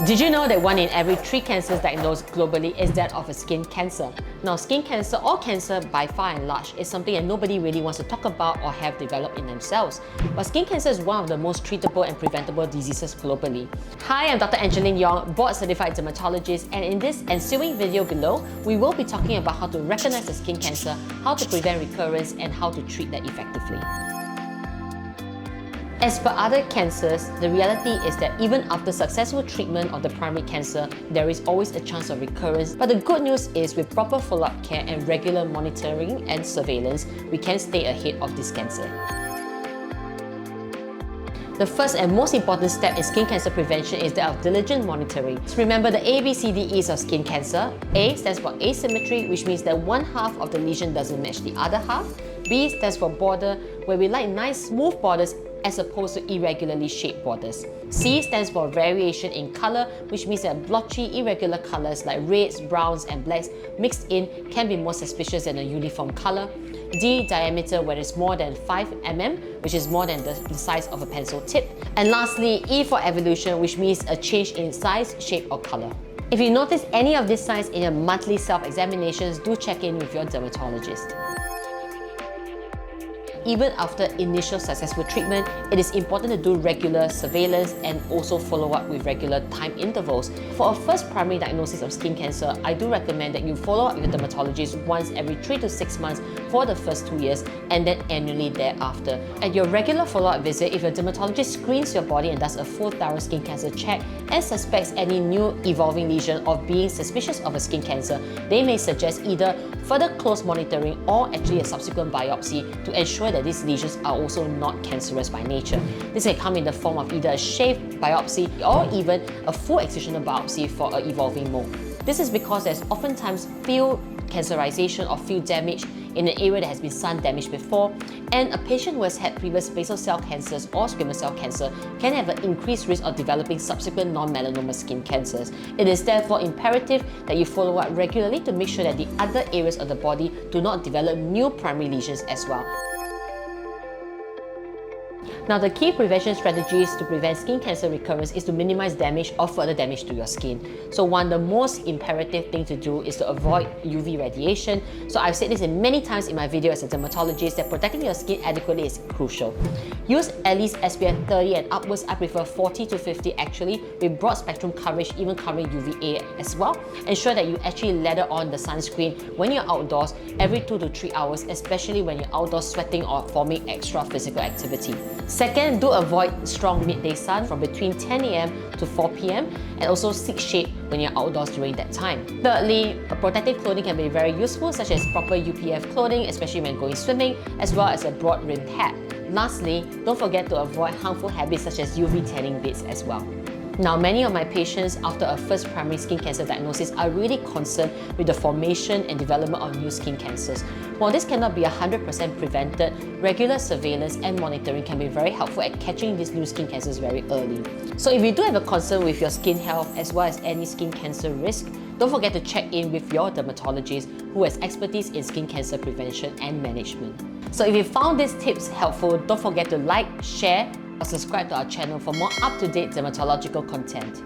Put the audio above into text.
Did you know that 1 in every 3 cancers diagnosed globally is that of a skin cancer? Now, skin cancer or cancer by far and large is something that nobody really wants to talk about or have developed in themselves. But skin cancer is one of the most treatable and preventable diseases globally. Hi, I'm Dr. Angeline Yong, board-certified dermatologist, and in this ensuing video below, we will be talking about how to recognize the skin cancer, how to prevent recurrence, and how to treat that effectively. As per other cancers, the reality is that even after successful treatment of the primary cancer, there is always a chance of recurrence. But the good news is with proper follow-up care and regular monitoring and surveillance, we can stay ahead of this cancer. The first and most important step in skin cancer prevention is that of diligent monitoring. So remember the ABCDEs of skin cancer. A stands for asymmetry, which means that one half of the lesion doesn't match the other half. B stands for border, where we like nice smooth borders as opposed to irregularly shaped borders. C stands for variation in color, which means that blotchy, irregular colors like reds, browns, and blacks mixed in can be more suspicious than a uniform color. D, diameter, where it's more than 5 mm, which is more than the size of a pencil tip. And lastly, E for evolution, which means a change in size, shape, or color. If you notice any of these signs in your monthly self-examinations, do check in with your dermatologist. Even after initial successful treatment, it is important to do regular surveillance and also follow up with regular time intervals. For a first primary diagnosis of skin cancer, I do recommend that you follow up with a dermatologist once every 3 to 6 months for the first 2 years and then annually thereafter. At your regular follow-up visit, if your dermatologist screens your body and does a full thorough skin cancer check and suspects any new evolving lesion or being suspicious of a skin cancer, they may suggest either further close monitoring or actually a subsequent biopsy to ensure that these lesions are also not cancerous by nature. This can come in the form of either a shaved biopsy or even a full excisional biopsy for an evolving mole. This is because there's oftentimes field cancerization or field damage in an area that has been sun damaged before, and a patient who has had previous basal cell cancers or squamous cell cancer can have an increased risk of developing subsequent non-melanoma skin cancers. It is therefore imperative that you follow up regularly to make sure that the other areas of the body do not develop new primary lesions as well. Now, the key prevention strategies to prevent skin cancer recurrence is to minimize damage or further damage to your skin. So one of the most imperative thing to do is to avoid UV radiation. So I've said this many times in my video as a dermatologist that protecting your skin adequately is crucial. Use at least SPF 30 and upwards. I prefer 40 to 50 actually, with broad spectrum coverage, even covering UVA as well. Ensure that you actually lather on the sunscreen when you're outdoors every 2 to 3 hours, especially when you're outdoors sweating or forming extra physical activity. Second, do avoid strong midday sun from between 10 AM to 4 PM and also seek shade when you're outdoors during that time. Thirdly, protective clothing can be very useful, such as proper UPF clothing, especially when going swimming, as well as a broad rimmed hat. Lastly, don't forget to avoid harmful habits such as UV tanning beds as well. Now, many of my patients after a first primary skin cancer diagnosis are really concerned with the formation and development of new skin cancers. While this cannot be 100% prevented, regular surveillance and monitoring can be very helpful at catching these new skin cancers very early. So if you do have a concern with your skin health as well as any skin cancer risk, don't forget to check in with your dermatologist who has expertise in skin cancer prevention and management. So if you found these tips helpful, don't forget to like, share, or subscribe to our channel for more up-to-date dermatological content.